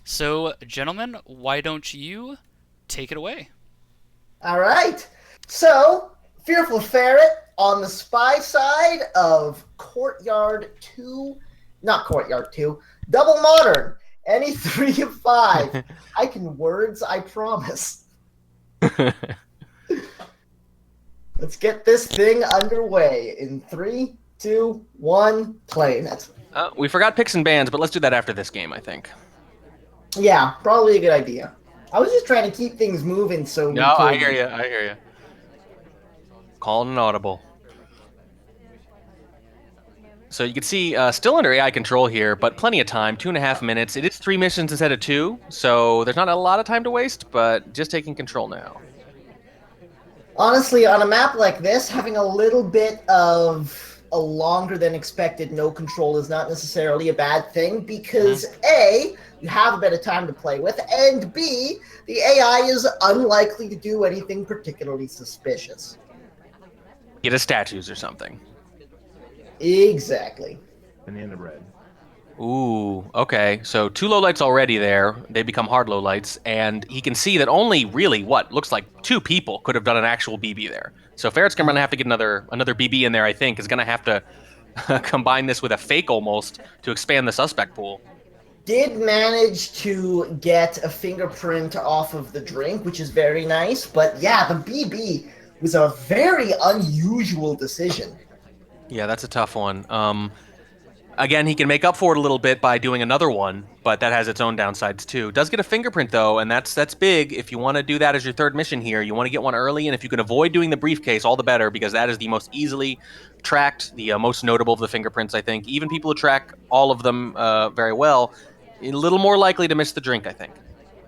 So, gentlemen, why don't you take it away? All right. So, Fearful Ferret on the spy side of Courtyard 2, not Courtyard 2, Double Modern, any 3 of 5. I can words, I promise. Let's get this thing underway in 3, 2, 1, play. We forgot picks and bans, but let's do that after this game, I think. Yeah, probably a good idea. I was just trying to keep things moving so No, we I hear could. you. I hear you. Calling an audible. So you can see still under AI control here, but plenty of time, 2.5 minutes. It is 3 missions instead of 2, so there's not a lot of time to waste, but just taking control now. Honestly, on a map like this, having a little bit of a longer than expected no control is not necessarily a bad thing because A, you have a bit of time to play with, and B, the AI is unlikely to do anything particularly suspicious. Get a statues or something. Exactly. Banana bread. Ooh, okay. So 2 lowlights already there. They become hard lowlights, and he can see that only really what looks like 2 people could have done an actual BB there. So Ferret's gonna have to get another BB in there. I think is gonna have to combine this with a fake almost to expand the suspect pool. Did manage to get a fingerprint off of the drink, which is very nice, but yeah, the BB was a very unusual decision. Yeah, that's a tough one. Again, he can make up for it a little bit by doing another one, but that has its own downsides too. Does get a fingerprint though, and that's big. If you want to do that as your third mission here, you want to get one early, and if you can avoid doing the briefcase, all the better, because that is the most easily tracked, the most notable of the fingerprints. I think even people who track all of them very well, a little more likely to miss the drink. I think.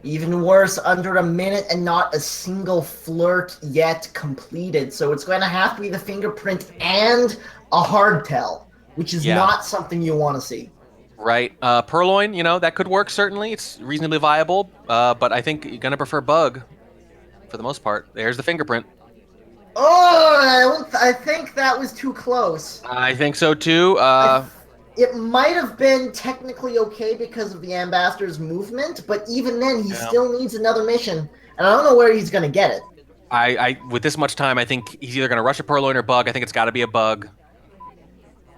Even worse, under a minute and not a single flirt yet completed. So it's going to have to be the fingerprint and a hardtail, which is Yeah. not something you want to see. Right. Purloin, that could work, certainly. It's reasonably viable, but I think you're going to prefer Bug for the most part. There's the fingerprint. Oh, I think that was too close. I think so, too. It might have been technically okay because of the ambassador's movement, but even then, he still needs another mission, and I don't know where he's going to get it. With this much time, I think he's either going to rush a Purloin or Bug. I think it's got to be a Bug.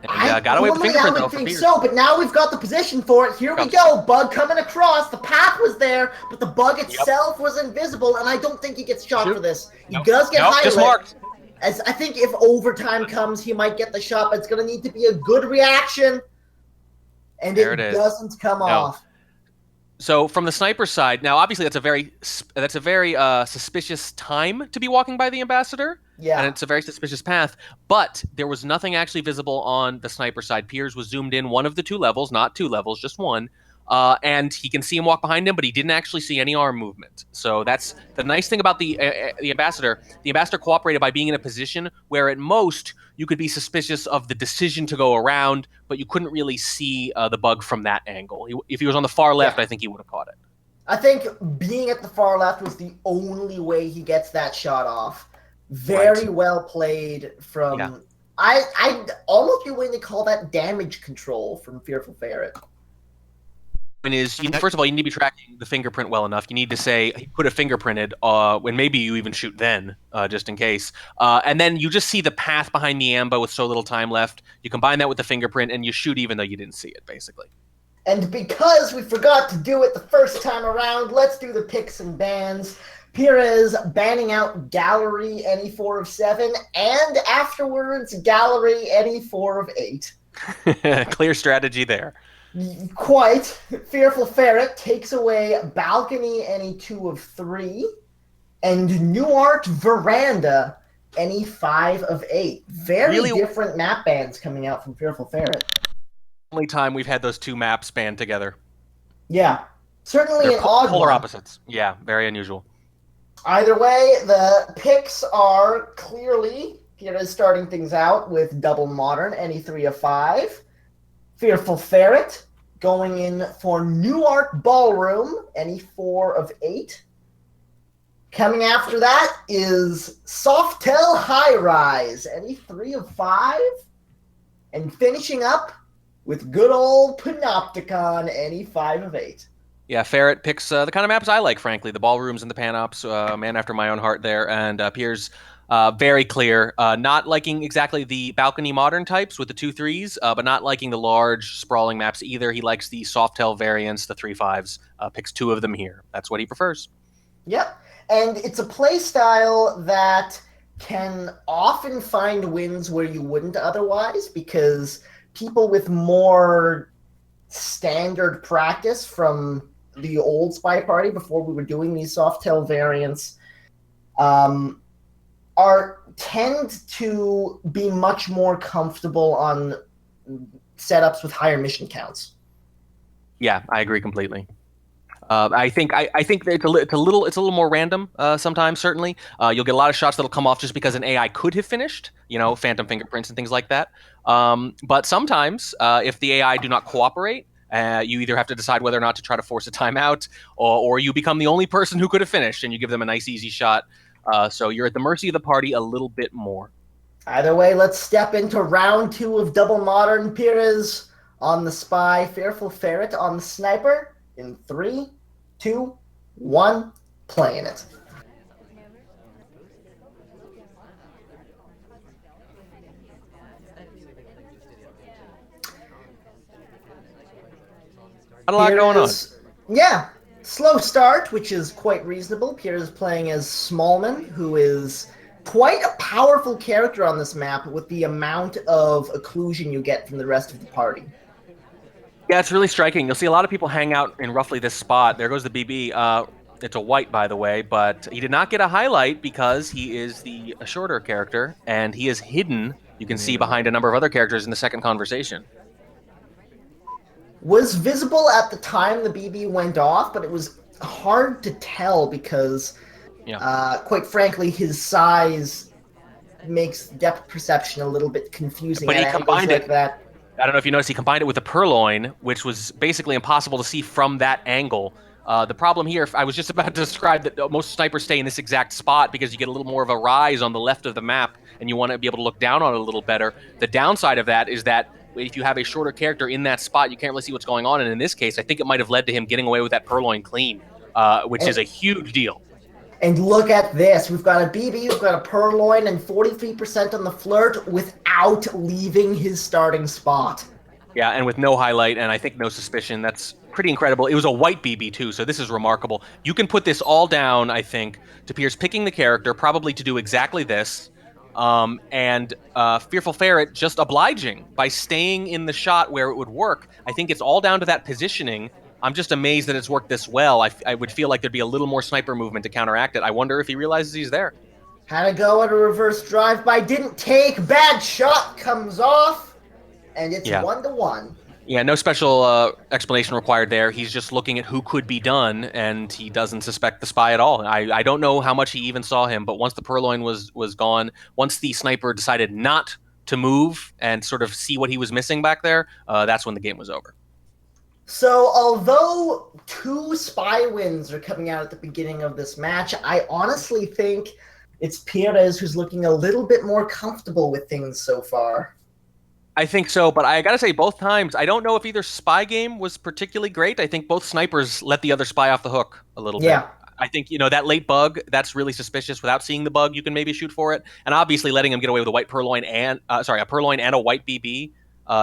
And got away with the fingerprint, I though, would for think Pires. so, but now we've got the position for it. Here we go. Bug coming across. The path was there, but the bug itself was invisible, and I don't think he gets shot for this. He does get highlighted. Just marked. As I think if overtime comes, he might get the shot, but it's going to need to be a good reaction, and it doesn't come off. So from the sniper side, now obviously that's a very suspicious time to be walking by the ambassador. Yeah. And it's a very suspicious path. But there was nothing actually visible on the sniper side. Pires was zoomed in one of the 2 levels, not 2 levels, just one. And he can see him walk behind him, but he didn't actually see any arm movement. So that's the nice thing about the ambassador. The ambassador cooperated by being in a position where at most you could be suspicious of the decision to go around, but you couldn't really see the bug from that angle. If he was on the far left, I think he would have caught it. I think being at the far left was the only way he gets that shot off. Very well played from... Yeah. I'd almost be willing to call that damage control from Fearful Ferret. First of all, you need to be tracking the fingerprint well enough. You need to say, he could have fingerprinted, and maybe you even shoot then, just in case. And then you just see the path behind the ambo with so little time left. You combine that with the fingerprint, and you shoot even though you didn't see it, basically. And because we forgot to do it the first time around, let's do the picks and bans. Pires banning out Gallery any 4 of 7, and afterwards Gallery any 4 of 8. Clear strategy there. Quite. Fearful Ferret takes away Balcony any 2 of 3, and New Art Veranda any 5 of 8. Very different map bans coming out from Fearful Ferret. Only time we've had those 2 maps banned together. Yeah. Certainly an odd polar one. Opposites. Yeah, very unusual. Either way, the picks are clearly Pires starting things out with Double Modern, any 3 of 5. Fearful Ferret going in for New Art Ballroom, any 4 of 8. Coming after that is Softel High Rise, any 3 of 5. And finishing up, with good old Panopticon, any 5 of 8. Yeah, Ferret picks the kind of maps I like, frankly. The ballrooms and the panops, man after my own heart there. And Piers, very clear. Not liking exactly the balcony modern types with the 2/3s, but not liking the large sprawling maps either. He likes the Softail variants, the 3/5s. Picks 2 of them here. That's what he prefers. Yep. And it's a play style that can often find wins where you wouldn't otherwise, because people with more standard practice from the old Spy Party before we were doing these Softail variants tend to be much more comfortable on setups with higher mission counts. Yeah, I agree completely. I think that it's a little more random sometimes. Certainly, you'll get a lot of shots that'll come off just because an AI could have finished, phantom fingerprints and things like that. But sometimes, if the AI do not cooperate, you either have to decide whether or not to try to force a timeout, or you become the only person who could have finished, and you give them a nice easy shot. So you're at the mercy of the party a little bit more. Either way, let's step into round 2 of Double Modern. Pires on the Spy, FearfulFerret on the Sniper. In 3, 2, 1, playing it. Got a lot going on. Yeah, slow start, which is quite reasonable. Pires is playing as Smallman, who is quite a powerful character on this map with the amount of occlusion you get from the rest of the party. Yeah, it's really striking. You'll see a lot of people hang out in roughly this spot. There goes the BB. It's a white, by the way, but he did not get a highlight because he is the shorter character, and he is hidden, you can see, behind a number of other characters in the second conversation. Was visible at the time the BB went off, but it was hard to tell because, quite frankly, his size makes depth perception a little bit confusing. But he combined it. Like that. I don't know if you noticed, he combined it with the purloin, which was basically impossible to see from that angle. The problem here, I was just about to describe that most snipers stay in this exact spot because you get a little more of a rise on the left of the map, and you want to be able to look down on it a little better. The downside of that is that if you have a shorter character in that spot, you can't really see what's going on. And in this case, I think it might have led to him getting away with that purloin clean, which is a huge deal. And look at this. We've got a BB, we've got a purloin, and 43% on the flirt without leaving his starting spot. Yeah, and with no highlight, and I think no suspicion. That's pretty incredible. It was a white BB, too, so this is remarkable. You can put this all down, I think, to Piers picking the character, probably to do exactly this, and FearfulFerret just obliging by staying in the shot where it would work. I think it's all down to that positioning. I'm just amazed that it's worked this well. I would feel like there'd be a little more sniper movement to counteract it. I wonder if he realizes he's there. Had to go at a reverse drive-by, didn't take, bad shot comes off, and it's 1-1. Yeah, no special explanation required there. He's just looking at who could be done, and he doesn't suspect the spy at all. I don't know how much he even saw him, but once the purloin was gone, once the sniper decided not to move and sort of see what he was missing back there, that's when the game was over. So, although 2 spy wins are coming out at the beginning of this match, I honestly think it's Pires who's looking a little bit more comfortable with things so far. I think so, but I gotta say, both times, I don't know if either spy game was particularly great. I think both snipers let the other spy off the hook a little bit. I think, that late bug, that's really suspicious. Without seeing the bug, you can maybe shoot for it. And obviously letting him get away with a white purloin and, a purloin and a white BB,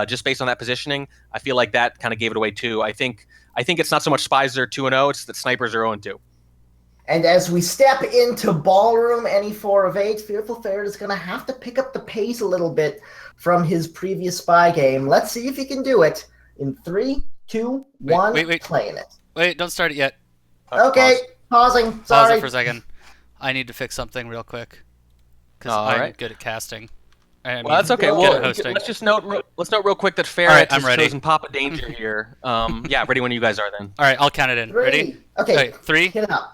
just based on that positioning, I feel like that kind of gave it away too. I think it's not so much spies are 2-0, it's that snipers are 0-2. And as we step into ballroom, any 4 of 8, FearfulFerret is going to have to pick up the pace a little bit from his previous spy game. Let's see if he can do it. In 3, 2, 1, wait. playing it. Wait, don't start it yet. Okay, pausing. Sorry. Pause it for a second. I need to fix something real quick. Because I'm good at casting. Well, that's okay. Well, let's note real quick that Ferret has chosen Papa Danger here. Yeah, ready when you guys are then. All right, I'll count it in. 3. Ready? Okay, 3,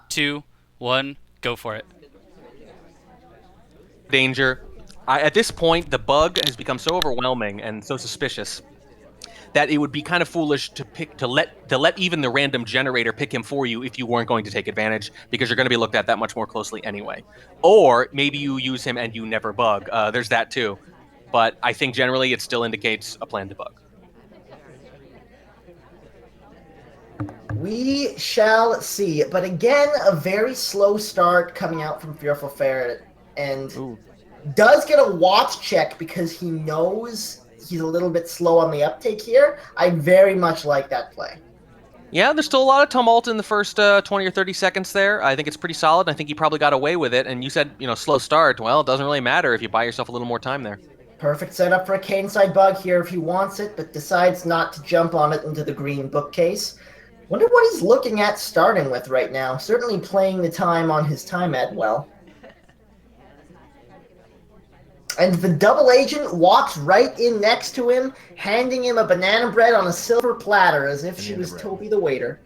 2, 1, go for it. Danger. At this point, the bug has become so overwhelming and so suspicious that it would be kind of foolish to let even the random generator pick him for you if you weren't going to take advantage, because you're going to be looked at that much more closely anyway. Or maybe you use him and you never bug. There's that too. But I think generally it still indicates a plan to bug. We shall see. But again, a very slow start coming out from FearfulFerret. And Ooh. does get a watch check because he knows he's a little bit slow on the uptake here. I very much like that play. Yeah, there's still a lot of tumult in the first 20 or 30 seconds there. I think it's pretty solid. I think he probably got away with it. And you said, slow start. Well, it doesn't really matter if you buy yourself a little more time there. Perfect setup for a Caneside bug here if he wants it, but decides not to jump on it into the green bookcase. Wonder what he's looking at starting with right now. Certainly playing the time on his time ad well. And the double agent walks right in next to him, handing him a banana bread on a silver platter as if she was Toby the waiter.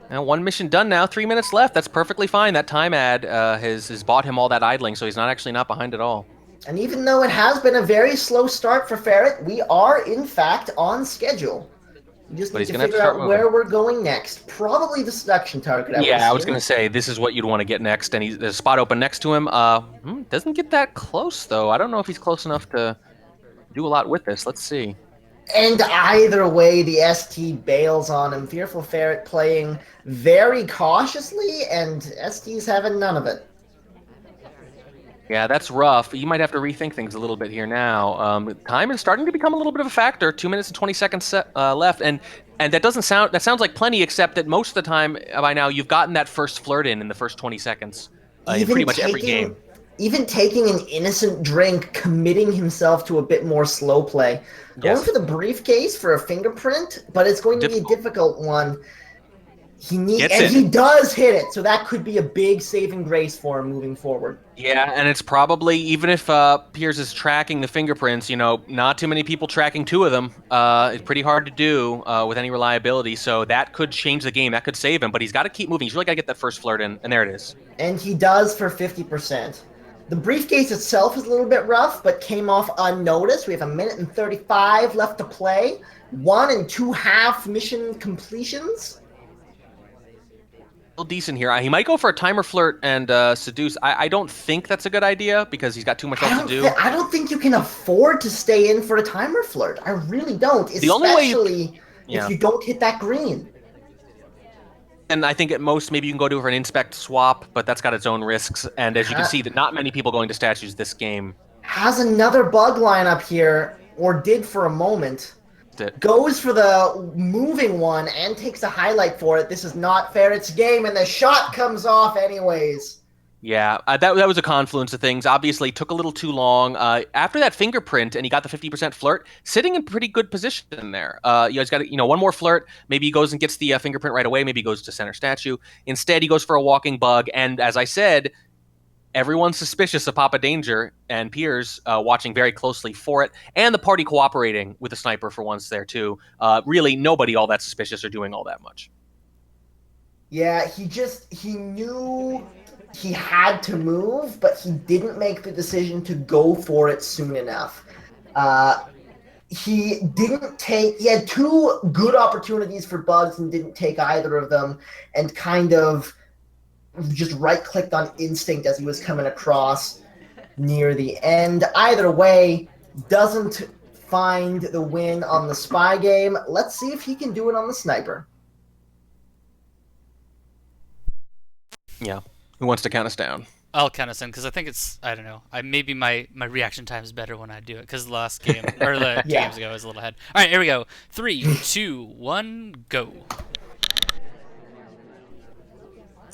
Now, one mission done now, 3 minutes left. That's perfectly fine. That time ad has bought him all that idling, so he's not behind at all. And even though it has been a very slow start for Ferret, we are, in fact, on schedule. We just need to figure out where we're going next. Probably the seduction target, I was going to say, this is what you'd want to get next, and there's a spot open next to him. Doesn't get that close, though. I don't know if he's close enough to do a lot with this. Let's see. And either way, the ST bails on him. FearfulFerret playing very cautiously, and ST's having none of it. Yeah, that's rough. You might have to rethink things a little bit here now. Time is starting to become a little bit of a factor. 2 minutes and 20 seconds left, and that sounds like plenty, except that most of the time by now you've gotten that first flirt in the first 20 seconds in pretty much every game. Even taking an innocent drink, committing himself to a bit more slow play. Going for the briefcase for a fingerprint, but it's going to be a difficult one. He does hit it, so that could be a big saving grace for him moving forward. Yeah, and it's probably, even if Pires is tracking the fingerprints, not too many people tracking two of them. It's pretty hard to do with any reliability, so that could change the game. That could save him, but he's got to keep moving. He's really got to get that first flirt in, and there it is. And he does for 50%. The briefcase itself is a little bit rough, but came off unnoticed. We have 1 minute and 35 left to play. 1 2.5 mission completions. Still decent here. He might go for a timer flirt and seduce. I don't think that's a good idea because he's got too much else to do. I don't think you can afford to stay in for a timer flirt. I really don't, especially if you don't hit that green. And I think at most, maybe you can go to for an inspect swap, but that's got its own risks. And as you can see, that not many people going to statues this game. Has another bug lineup here, or did for a moment. Goes for the moving one and takes a highlight for it. This is not Ferret's game, and the shot comes off anyways. Yeah, that was a confluence of things. Obviously, took a little too long. After that fingerprint, and he got the 50% flirt, sitting in pretty good position there. He's got one more flirt. Maybe he goes and gets the fingerprint right away. Maybe he goes to center statue. Instead, he goes for a walking bug. And as I said, everyone's suspicious of Papa Danger, and Pires watching very closely for it, and the party cooperating with the sniper for once there too. Really, nobody all that suspicious or doing all that much. Yeah, he knew he had to move, but he didn't make the decision to go for it soon enough. He had two good opportunities for bugs and didn't take either of them, and kind of just right-clicked on instinct as he was coming across near the end. Either way, doesn't find the win on the spy game. Let's see if he can do it on the sniper. Yeah. Who wants to count us down? I'll count us in because I think it's, I don't know. Maybe my reaction time is better when I do it because the last game, or the games ago, I was a little ahead. All right, here we go. 3, 2, 1, go.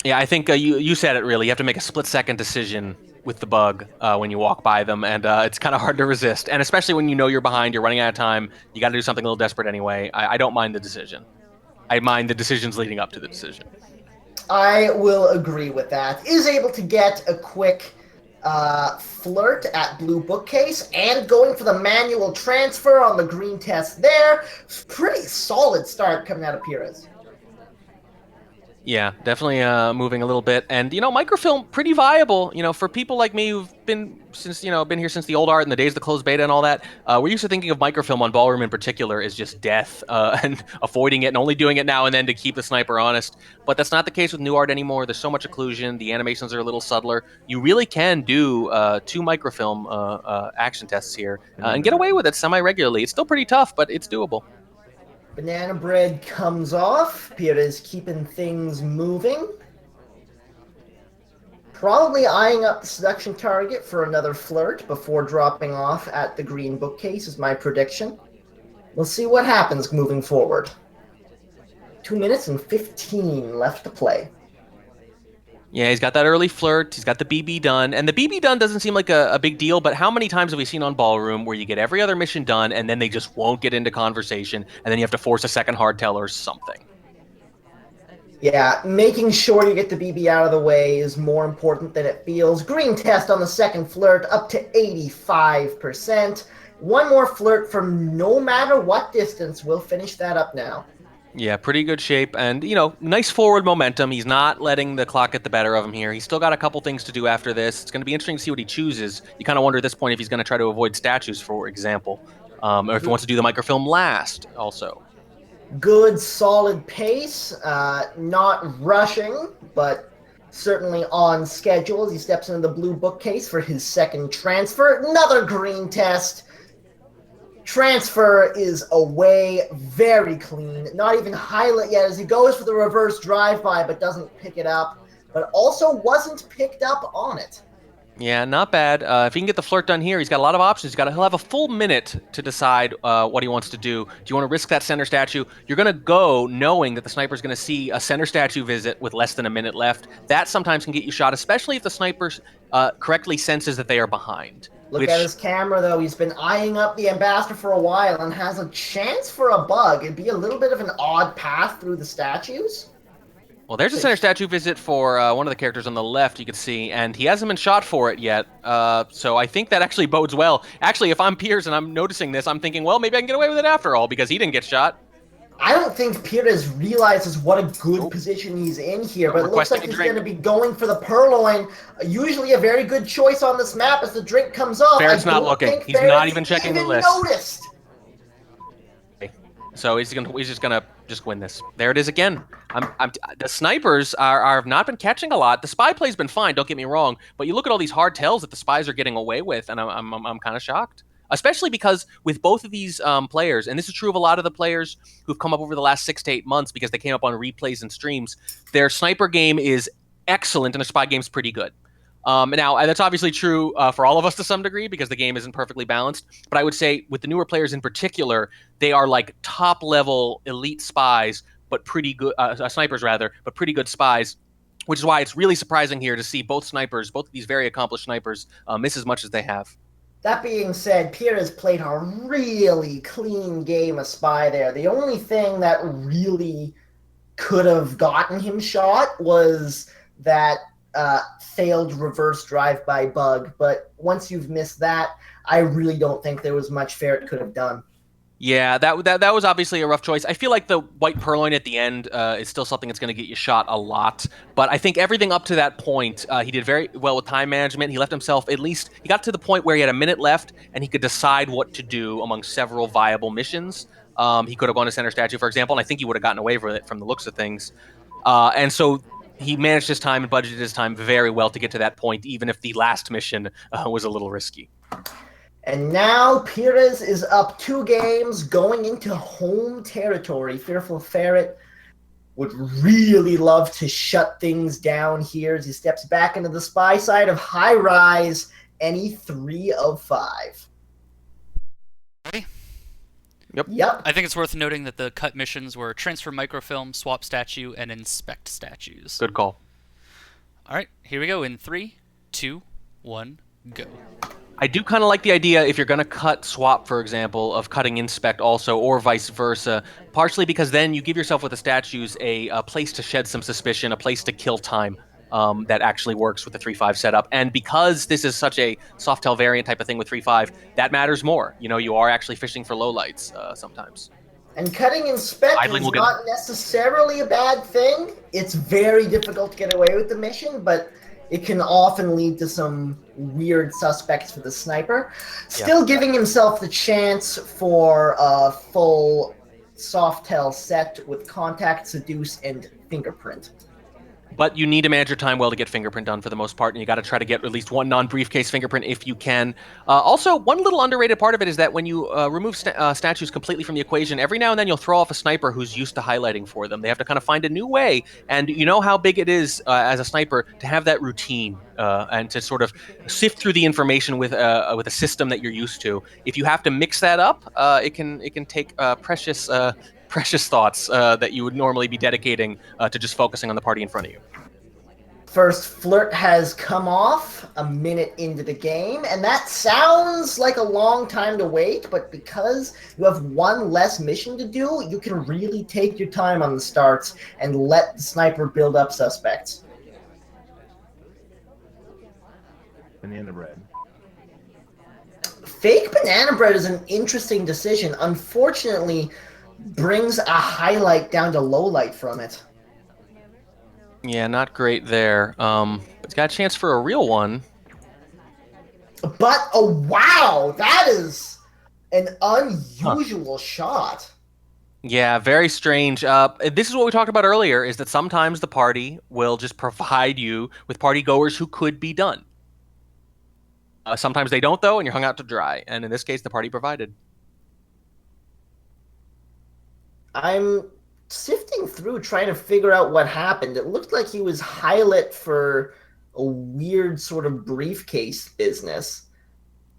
Yeah, I think you said it really. You have to make a split-second decision with the bug when you walk by them, and it's kind of hard to resist. And especially when you know you're behind, you're running out of time, you got to do something a little desperate anyway. I don't mind the decision. I mind the decisions leading up to the decision. I will agree with that. Is able to get a quick flirt at blue bookcase and going for the manual transfer on the green test there. Pretty solid start coming out of Pires. Yeah, definitely moving a little bit. And, microfilm, pretty viable, for people like me who've been here since the old art and the days of the closed beta and all that. We're used to thinking of microfilm on Ballroom in particular as just death and avoiding it and only doing it now and then to keep the sniper honest. But that's not the case with new art anymore. There's so much occlusion. The animations are a little subtler. You really can do 2 microfilm action tests here and get away with it semi-regularly. It's still pretty tough, but it's doable. Banana bread comes off. Pires keeping things moving. Probably eyeing up the seduction target for another flirt before dropping off at the green bookcase is my prediction. We'll see what happens moving forward. 2 minutes and 15 left to play. Yeah, he's got that early flirt. He's got the BB done. And the BB done doesn't seem like a big deal, but how many times have we seen on Ballroom where you get every other mission done and then they just won't get into conversation and then you have to force a second hardtail or something? Yeah, making sure you get the BB out of the way is more important than it feels. Green test on the second flirt up to 85%. One more flirt from no matter what distance. We'll finish that up now. Yeah, pretty good shape. And, nice forward momentum. He's not letting the clock get the better of him here. He's still got a couple things to do after this. It's going to be interesting to see what he chooses. You kind of wonder at this point if he's going to try to avoid statues, for example, or if he wants to do the microfilm last also. Good, solid pace. Not rushing, but certainly on schedule as he steps into the blue bookcase for his second transfer. Another green test. Transfer is away, very clean. Not even highlight yet as he goes for the reverse drive-by but doesn't pick it up, but also wasn't picked up on it. Yeah, not bad. If he can get the flirt done here, he's got a lot of options. He'll have a full minute to decide what he wants to do. Do you want to risk that center statue? You're going to go knowing that the sniper's going to see a center statue visit with less than a minute left. That sometimes can get you shot, especially if the sniper correctly senses that they are behind. Look at his camera, though. He's been eyeing up the ambassador for a while and has a chance for a bug. It'd be a little bit of an odd path through the statues. Well, there's a center statue visit for one of the characters on the left, you can see, and he hasn't been shot for it yet. So I think that actually bodes well. Actually, if I'm Pires and I'm noticing this, I'm thinking, well, maybe I can get away with it after all, because he didn't get shot. I don't think Pires realizes what a good position he's in here, but it looks like he's going to be going for the purloin. Usually a very good choice on this map as the drink comes off. Ferret's not looking. He's not even checking the list. Noticed. So he's just gonna win this. There it is again. The snipers have not been catching a lot. The spy play's been fine. Don't get me wrong, but you look at all these hard tells that the spies are getting away with, and I'm kind of shocked. Especially because with both of these players, and this is true of a lot of the players who've come up over the last 6 to 8 months because they came up on replays and streams, their sniper game is excellent and their spy game's pretty good. Now, that's obviously true for all of us to some degree because the game isn't perfectly balanced. But I would say with the newer players in particular, they are like top-level elite spies, but pretty good snipers rather, but pretty good spies. Which is why it's really surprising here to see both of these very accomplished snipers, miss as much as they have. That being said, Pires played a really clean game of spy there. The only thing that really could have gotten him shot was that failed reverse drive-by bug. But once you've missed that, I really don't think there was much Ferret could have done. Yeah, that was obviously a rough choice. I feel like the white purloin at the end is still something that's going to get you shot a lot. But I think everything up to that point, he did very well with time management. He left himself, at least, he got to the point where he had a minute left and he could decide what to do among several viable missions. He could have gone to center statue, for example, and I think he would have gotten away with it from the looks of things. And so he managed his time and budgeted his time very well to get to that point, even if the last mission was a little risky. And now Pires is up 2 games going into home territory. FearfulFerret would really love to shut things down here as he steps back into the spy side of High Rise, any 3 of 5. Ready? Yep. I think it's worth noting that the cut missions were transfer microfilm, swap statue, and inspect statues. Good call. All right, here we go in 3, 2, 1, go. I do kind of like the idea, if you're going to cut swap, for example, of cutting inspect also, or vice versa, partially because then you give yourself with the statues a place to shed some suspicion, a place to kill time that actually works with the 3-5 setup. And because this is such a Softail variant type of thing with 3-5, that matters more. You are actually fishing for lowlights sometimes. And cutting inspect is not necessarily a bad thing. It's very difficult to get away with the mission, but it can often lead to some weird suspects for the sniper. Still giving himself the chance for a full Softail set with contact, seduce, and fingerprint. But you need to manage your time well to get fingerprint done for the most part, and you got to try to get at least one non-briefcase fingerprint if you can. Also, one little underrated part of it is that when you remove statues completely from the equation, every now and then you'll throw off a sniper who's used to highlighting for them. They have to kind of find a new way, and you know how big it is as a sniper to have that routine and to sort of sift through the information with a system that you're used to. If you have to mix that up, it can take precious thoughts that you would normally be dedicating to just focusing on the party in front of you. First flirt has come off a minute into the game, and that sounds like a long time to wait, but because you have one less mission to do, you can really take your time on the starts and let the sniper build up suspects. Banana bread. Fake banana bread is an interesting decision. Unfortunately, brings a highlight down to low light from it. Yeah, not great there. But it's got a chance for a real one. But, oh wow, that is an unusual shot. Yeah, very strange. This is what we talked about earlier, is that sometimes the party will just provide you with party goers who could be done. Sometimes they don't, though, and you're hung out to dry. And in this case, the party provided. I'm sifting through trying to figure out what happened. It looked like he was highlit for a weird sort of briefcase business.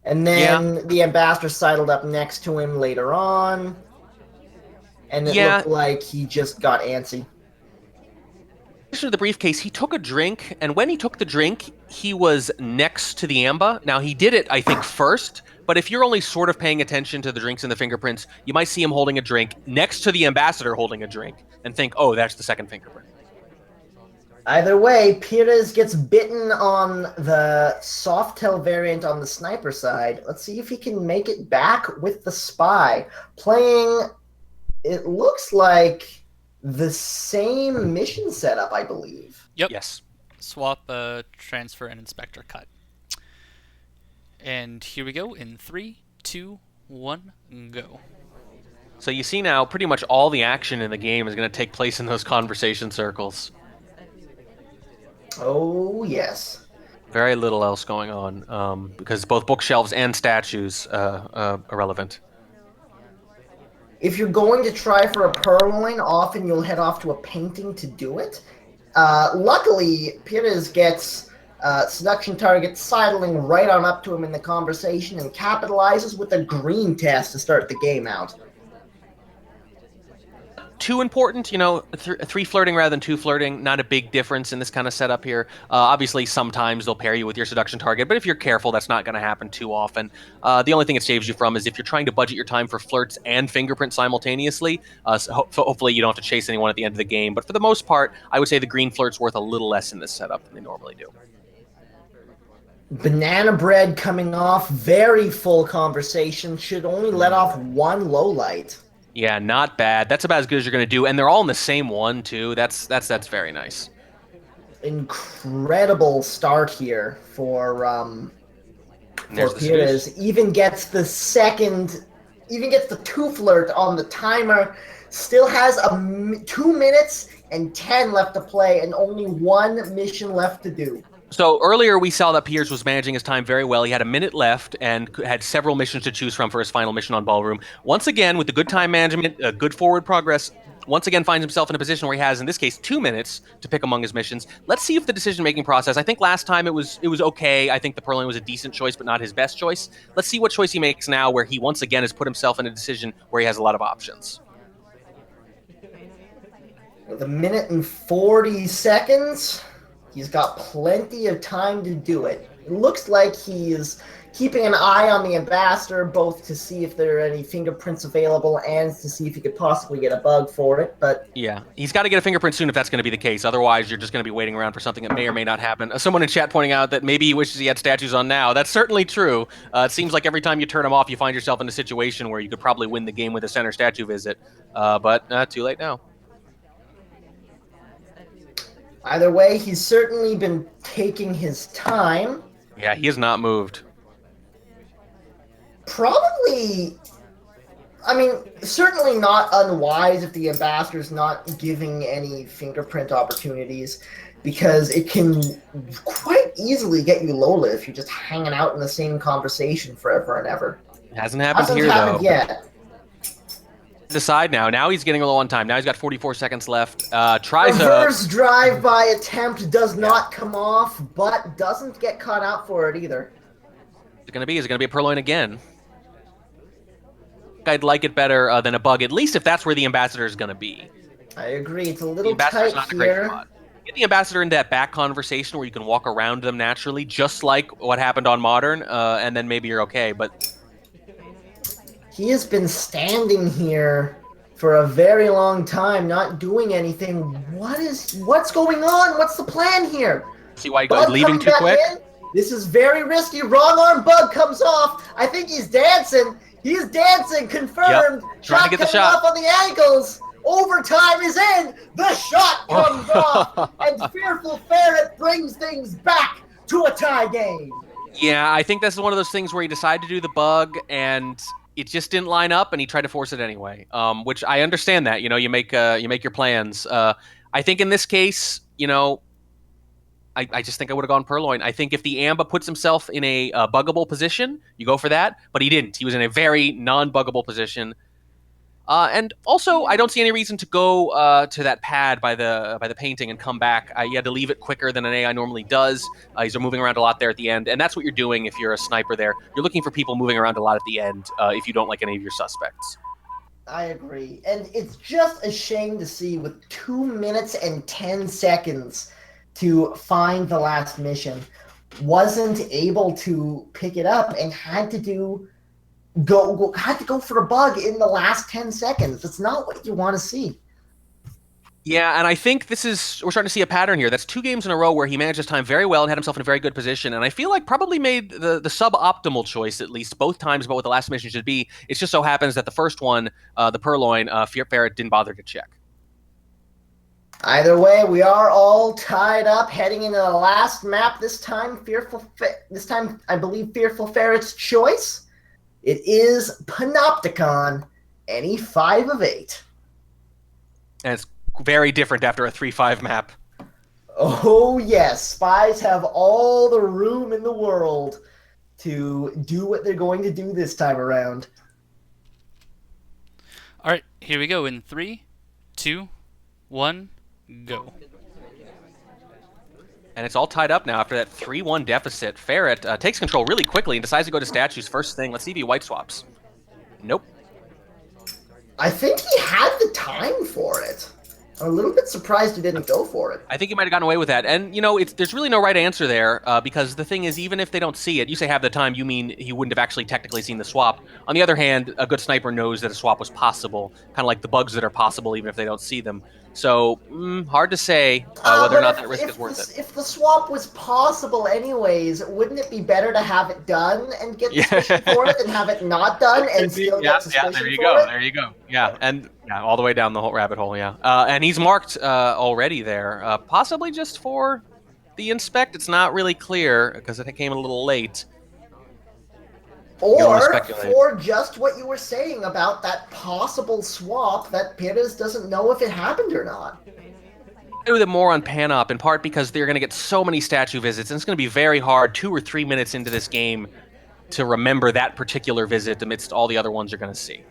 And then the ambassador sidled up next to him later on. And it looked like he just got antsy. To the briefcase, he took a drink, and when he took the drink, he was next to the Amba. Now, he did it, I think, first, but if you're only sort of paying attention to the drinks and the fingerprints, you might see him holding a drink next to the ambassador holding a drink and think, oh, that's the second fingerprint. Either way, Pires gets bitten on the Softail variant on the sniper side. Let's see if he can make it back with the spy. Playing, it looks like the same mission setup, I believe. Yep. Yes. Swap, transfer, and inspector cut. And here we go in 3, 2, 1, go. So you see now pretty much all the action in the game is going to take place in those conversation circles. Oh, yes. Very little else going on because both bookshelves and statues are relevant. If you're going to try for a purloin, often you'll head off to a painting to do it. Luckily, Pires gets seduction target sidling right on up to him in the conversation and capitalizes with a green test to start the game out. Too important, 3 flirting rather than 2 flirting, not a big difference in this kind of setup here. Obviously, sometimes they'll pair you with your seduction target, but if you're careful, that's not going to happen too often. The only thing it saves you from is if you're trying to budget your time for flirts and fingerprints simultaneously, so hopefully you don't have to chase anyone at the end of the game. But for the most part, I would say the green flirt's worth a little less in this setup than they normally do. Banana bread coming off, very full conversation, should only let off 1 low light. Yeah, not bad. That's about as good as you're going to do, and they're all in the same one too. That's very nice. Incredible start here for Pires. Even gets the 2 flirt on the timer. Still has 2 minutes and 10 left to play, and only 1 mission left to do. So earlier we saw that Pires was managing his time very well. He had a minute left and had several missions to choose from for his final mission on Ballroom. Once again, with the good time management, good forward progress, once again finds himself in a position where he has, in this case, 2 minutes to pick among his missions. Let's see if the decision-making process, I think last time it was okay. I think the purloin was a decent choice, but not his best choice. Let's see what choice he makes now, where he once again has put himself in a decision where he has a lot of options. With 1 minute and 40 seconds... he's got plenty of time to do it. It looks like he's keeping an eye on the ambassador, both to see if there are any fingerprints available and to see if he could possibly get a bug for it. But yeah, he's got to get a fingerprint soon if that's going to be the case. Otherwise, you're just going to be waiting around for something that may or may not happen. Someone in chat pointing out that maybe he wishes he had statues on now. That's certainly true. It seems like every time you turn them off, you find yourself in a situation where you could probably win the game with a center statue visit. But too late now. Either way, he's certainly been taking his time. Yeah, he has not moved. Probably, I mean, certainly not unwise if the ambassador's not giving any fingerprint opportunities. because it can quite easily get you low lit if you're just hanging out in the same conversation forever and ever. It hasn't happened Hasn't here, happened though. yet. Decide now. Now he's getting low on time. Now he's got 44 seconds left. Tries Reverse drive-by attempt does not come off, but doesn't get caught out for it either. Is it going to be a purloin again? I'd like it better than a bug, at least if that's where the ambassador is going to be. I agree. It's a The little ambassador's tight not in a great here. spot. Get the ambassador into that back conversation where you can walk around them naturally, just like what happened on Modern, and then maybe you're okay. But He has been standing here for a very long time, not doing anything. What's going on? What's the plan here? see why Bug he's leaving coming too back quick? in. This is very risky. Wrong arm bug comes off. I think he's dancing. He's dancing. Confirmed. Yep. Trying to get the coming shot. off on the ankles. Overtime is in. The shot comes off, and FearfulFerret brings things back to a tie game. Yeah, I think this is one of those things where he decided to do the bug and it just didn't line up, and he tried to force it anyway. Which I understand that. You make your plans. I think in this case, I just think I would have gone Purloin. I think if the Amba puts himself in a buggable position, you go for that. But he didn't. He was in a very non-buggable position. And also, I don't see any reason to go to that pad by the painting and come back. You had to leave it quicker than an AI normally does. He's moving around a lot there at the end, and that's what you're doing if you're a sniper there. You're looking for people moving around a lot at the end if you don't like any of your suspects. I agree. And it's just a shame to see with 2 minutes and 10 seconds to find the last mission, wasn't able to pick it up and had to go for a bug in the last 10 seconds. That's not what you want to see. Yeah, and I think we're starting to see a pattern here. That's 2 games in a row where he managed his time very well and had himself in a very good position. And I feel like probably made the suboptimal choice, at least both times, about what the last mission should be. It just so happens that the first one, the Purloin, FearfulFerret didn't bother to check. Either way, we are all tied up, heading into the last map. This time, I believe FearfulFerret's choice. It is Panopticon, any 5 of 8. And it's very different after a 3-5 map. Oh yes, spies have all the room in the world to do what they're going to do this time around. All right, here we go in 3, 2, 1, go. And it's all tied up now after that 3-1 deficit. Ferret takes control really quickly and decides to go to statues first thing. Let's see if he white swaps. Nope. I think he had the time for it. I'm a little bit surprised he didn't go for it. I think he might have gotten away with that. And, there's really no right answer there because the thing is, even if they don't see it, you say have the time, you mean he wouldn't have actually technically seen the swap. On the other hand, a good sniper knows that a swap was possible, kind of like the bugs that are possible even if they don't see them. So, hard to say whether or not that risk is worth it. If the swap was possible anyways, wouldn't it be better to have it done and get suspicion for it than have it not done and still get suspicion there you for go. it? There you go. Yeah, and all the way down the whole rabbit hole, yeah. And he's marked already there, possibly just for the inspect. It's not really clear because it came a little late. Or for just what you were saying about that possible swap that Pires doesn't know if it happened or not. Do them more on Panop, in part because they're going to get so many statue visits, and it's going to be very hard 2 or 3 minutes into this game to remember that particular visit amidst all the other ones you're going to see.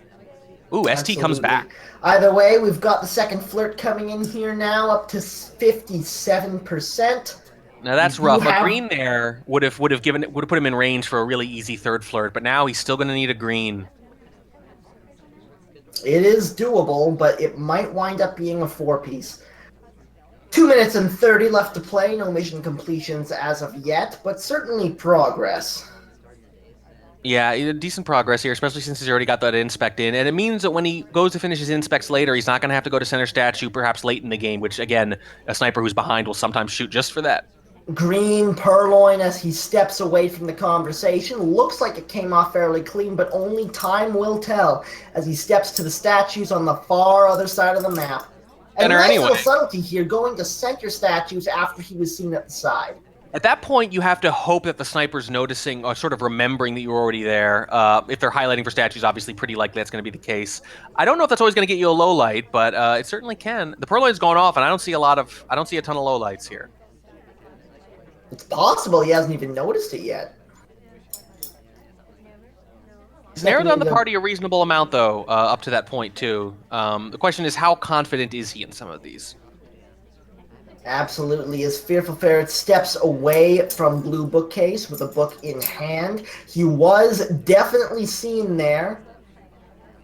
Ooh, ST comes back. Either way, we've got the second flirt coming in here now, up to 57%. Now that's rough. A green there would have put him in range for a really easy third flirt, but now he's still going to need a green. It is doable, but it might wind up being a 4-piece. 2 minutes and 30 left to play. No mission completions as of yet, but certainly progress. Yeah, decent progress here, especially since he's already got that inspect in. And it means that when he goes to finish his inspects later, he's not going to have to go to center statue, perhaps late in the game, which, again, a sniper who's behind will sometimes shoot just for that. Green Purloin as he steps away from the conversation. Looks like it came off fairly clean, but only time will tell as he steps to the statues on the far other side of the map. And nice little subtlety here, going to center statues after he was seen at the side. At that point, you have to hope that the sniper's noticing or sort of remembering that you're already there. If they're highlighting for statues, obviously pretty likely that's going to be the case. I don't know if that's always going to get you a low light, but it certainly can. The Purloin's going off, and I don't see a ton of low lights here. It's possible he hasn't even noticed it yet. He's narrowed down the party a reasonable amount, though, up to that point, too. The question is, how confident is he in some of these? Absolutely. As FearfulFerret steps away from blue bookcase with a book in hand, he was definitely seen there.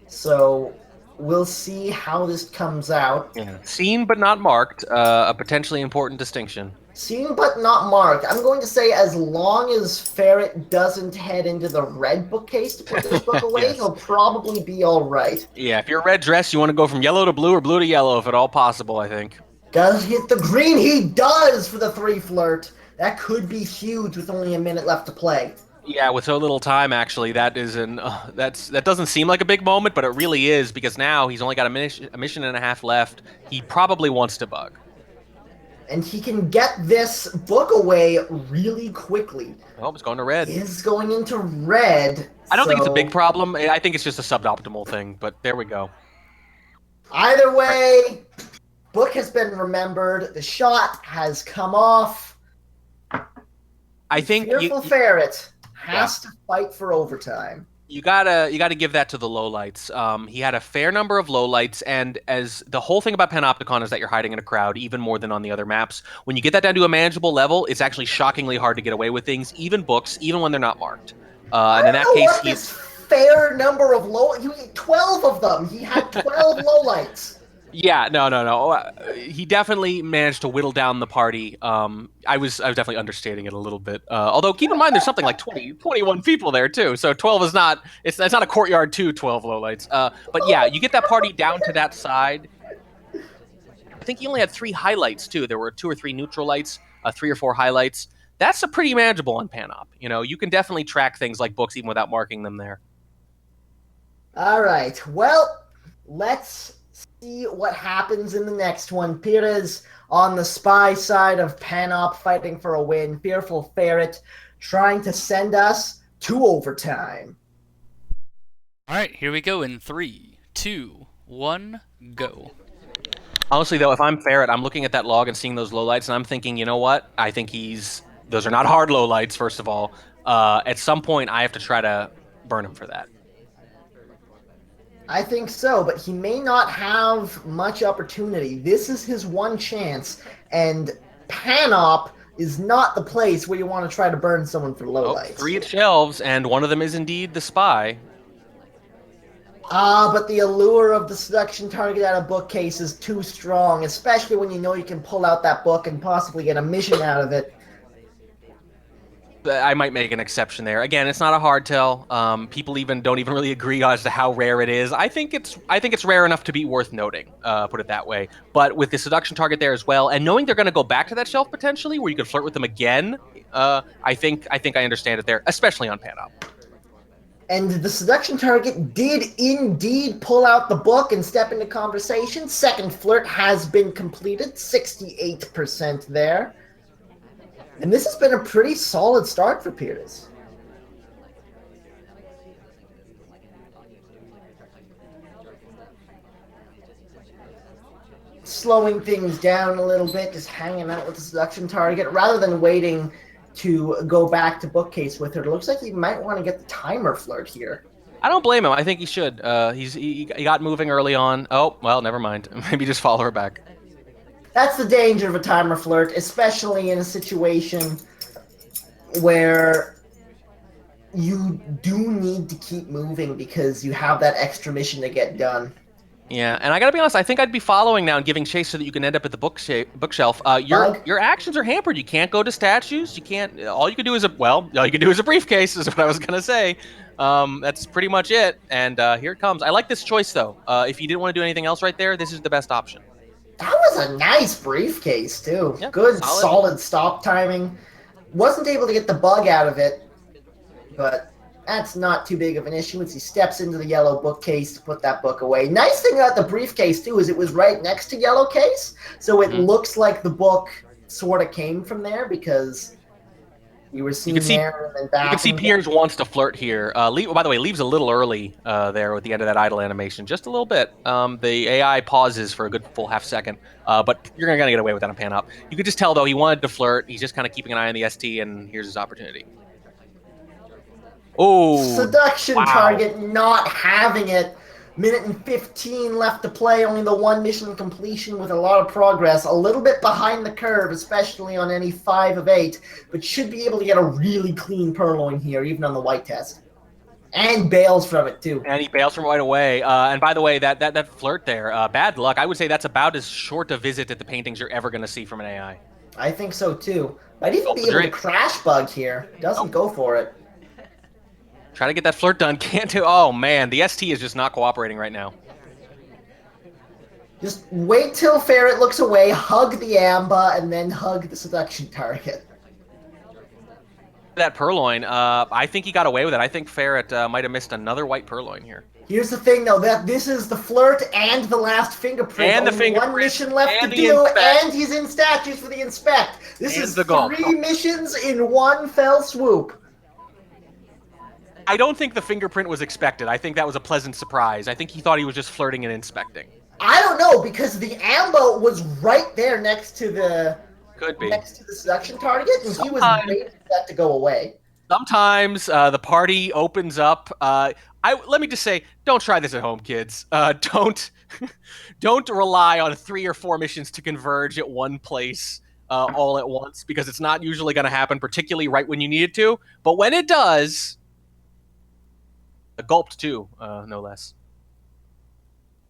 So we'll see how this comes out. Yeah. Seen but not marked, a potentially important distinction. Seen but not marked. I'm going to say as long as Ferret doesn't head into the red bookcase to put this book away, Yes. he'll probably be all right. Yeah, if you're a red dress, you want to go from yellow to blue or blue to yellow, if at all possible, I think. Does hit the green? He does for the 3 flirt. That could be huge with only a minute left to play. Yeah, with so little time, actually, that is that doesn't seem like a big moment, but it really is, because now he's only got a mission and a half left. He probably wants to bug. And he can get this book away really quickly. Oh, it's going to red. Is going into red. I don't think it's a big problem. I think it's just a suboptimal thing, but there we go. Either way, book has been remembered. The shot has come off. I think FearfulFerret has to fight for overtime. You gotta give that to the lowlights. He had a fair number of lowlights, and as the whole thing about Panopticon is that you're hiding in a crowd even more than on the other maps. When you get that down to a manageable level, it's actually shockingly hard to get away with things, even books, even when they're not marked. And in that case, he's fair number of 12 of them. He had 12 lowlights. Yeah, no. He definitely managed to whittle down the party. I was definitely understating it a little bit. Although keep in mind, there's something like 21 people there too. So 12 is not. It's not a courtyard to 12 lowlights. But yeah, you get that party down to that side. I think he only had 3 highlights too. There were 2 or 3 neutral lights, 3 or 4 highlights. That's a pretty manageable on Panop. You know, you can definitely track things like books even without marking them there. All right. Well, let's see what happens in the next one. Pires on the spy side of Panop fighting for a win. FearfulFerret trying to send us to overtime. All right, here we go in 3, 2, 1, go. Honestly, though, if I'm Ferret, I'm looking at that log and seeing those lowlights, and I'm thinking, you know what? I think those are not hard lowlights, first of all. At some point, I have to try to burn him for that. I think so, but he may not have much opportunity. This is his one chance, and Panop is not the place where you want to try to burn someone for lowlights. 3 shelves, and one of them is indeed the spy. But the allure of the seduction target out of bookcase is too strong, especially when you know you can pull out that book and possibly get a mission out of it. I might make an exception there. Again, it's not a hard tell. People don't even really agree as to how rare it is. I think it's rare enough to be worth noting. Put it that way. But with the seduction target there as well, and knowing they're going to go back to that shelf potentially, where you could flirt with them again, I think I understand it there, especially on Panop. And the seduction target did indeed pull out the book and step into conversation. Second flirt has been completed, 68% there. And this has been a pretty solid start for Pires. Slowing things down a little bit, just hanging out with the seduction target, rather than waiting to go back to bookcase with her. It looks like he might want to get the timer flirt here. I don't blame him. I think he should. He got moving early on. Oh, well, never mind. Maybe just follow her back. That's the danger of a timer flirt, especially in a situation where you do need to keep moving because you have that extra mission to get done. Yeah, and I gotta be honest, I think I'd be following now and giving chase so that you can end up at the bookshelf. Your actions are hampered. You can't go to statues. You can't. All you can do is a briefcase. Is what I was gonna say. That's pretty much it. And here it comes. I like this choice though. If you didn't want to do anything else right there, this is the best option. That was a nice briefcase too. Yeah, good, solid stop timing. Wasn't able to get the bug out of it, but that's not too big of an issue as he steps into the yellow bookcase to put that book away. Nice thing about the briefcase, too, is it was right next to yellow case, so it looks like the book sort of came from there because We were You seeing can see, there and then back. you can see and- Pires wants to flirt here. By the way, leaves a little early there at the end of that idle animation, just a little bit. The AI pauses for a good full half second, but you're gonna get away with that on pan up. You could just tell though he wanted to flirt. He's just kind of keeping an eye on the ST, and here's his opportunity. Oh, Seduction wow. target not having it. Minute and 15 left to play, only the one mission completion with a lot of progress. A little bit behind the curve, especially on any 5 of 8, but should be able to get a really clean purloin here, even on the white test. And bails from it, too. And he bails from right away. And by the way, that flirt there, bad luck. I would say that's about as short a visit at the paintings you're ever going to see from an AI. I think so, too. Might even be able drink. to crash bug here. Doesn't go for it. Try to get that flirt done. Can't do. Oh, man. The ST is just not cooperating right now. Just wait till Ferret looks away, hug the Amba, and then hug the seduction target. That purloin, I think he got away with it. I think Ferret might have missed another white purloin here. Here's the thing, though, that this is the flirt and the last fingerprint. And the Only fingerprint, one mission left to and the do, inspect. and he's in statues for the inspect. This And is the goal. 3 missions in one fell swoop. I don't think the fingerprint was expected. I think that was a pleasant surprise. I think he thought he was just flirting and inspecting. I don't know, because the Ambo was right there next to the Could be. next to the seduction target, and he was Sometimes- waiting for that to go away. Sometimes the party opens up. Let me just say, don't try this at home, kids. Don't rely on 3 or 4 missions to converge at one place all at once, because it's not usually going to happen, particularly right when you need it to. But when it does, gulped too, no less.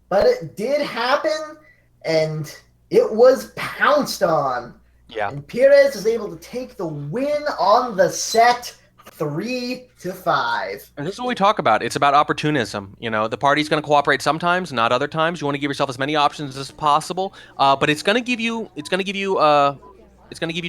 But it did happen, and it was pounced on. Yeah. And Pires is able to take the win on the set, 3-5. And this is what we talk about. It's about opportunism. You know, the party's going to cooperate sometimes, not other times. You want to give yourself as many options as possible, but it's going to give you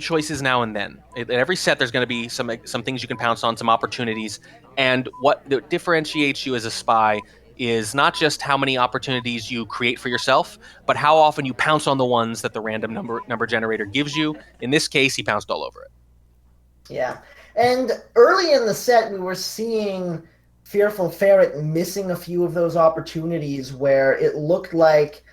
choices now and then. At every set, there's going to be some things you can pounce on, some opportunities. And what differentiates you as a spy is not just how many opportunities you create for yourself, but how often you pounce on the ones that the random number generator gives you. In this case, he pounced all over it. Yeah. And early in the set, we were seeing FearfulFerret missing a few of those opportunities where it looked like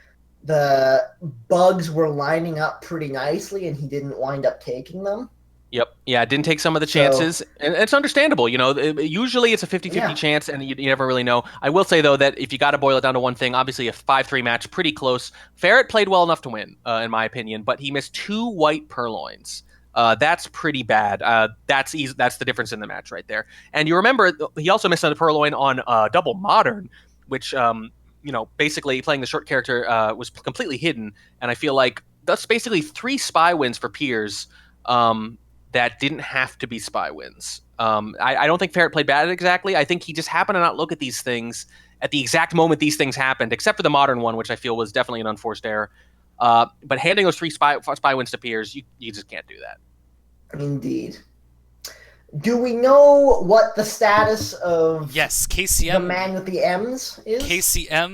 the bugs were lining up pretty nicely and he didn't wind up taking them. Yep. Yeah, didn't take some of the chances. And it's understandable. You know, usually it's a 50-50 chance, and you never really know. I will say, though, that if you got to boil it down to one thing, obviously a 5-3 match, pretty close. Ferret played well enough to win, in my opinion, but he missed 2 white purloins. That's pretty bad. That's the difference in the match right there. And you remember, he also missed a purloin on Double Modern, which, basically playing the short character was completely hidden. And I feel like that's basically 3 spy wins for Pires. That didn't have to be spy wins. I don't think Ferret played bad exactly. I think he just happened to not look at these things at the exact moment these things happened, except for the modern one, which I feel was definitely an unforced error. But handing those 3 spy wins to Pires, you just can't do that. Indeed. Do we know what the status of Yes, KCM. the man with the M's is? KCM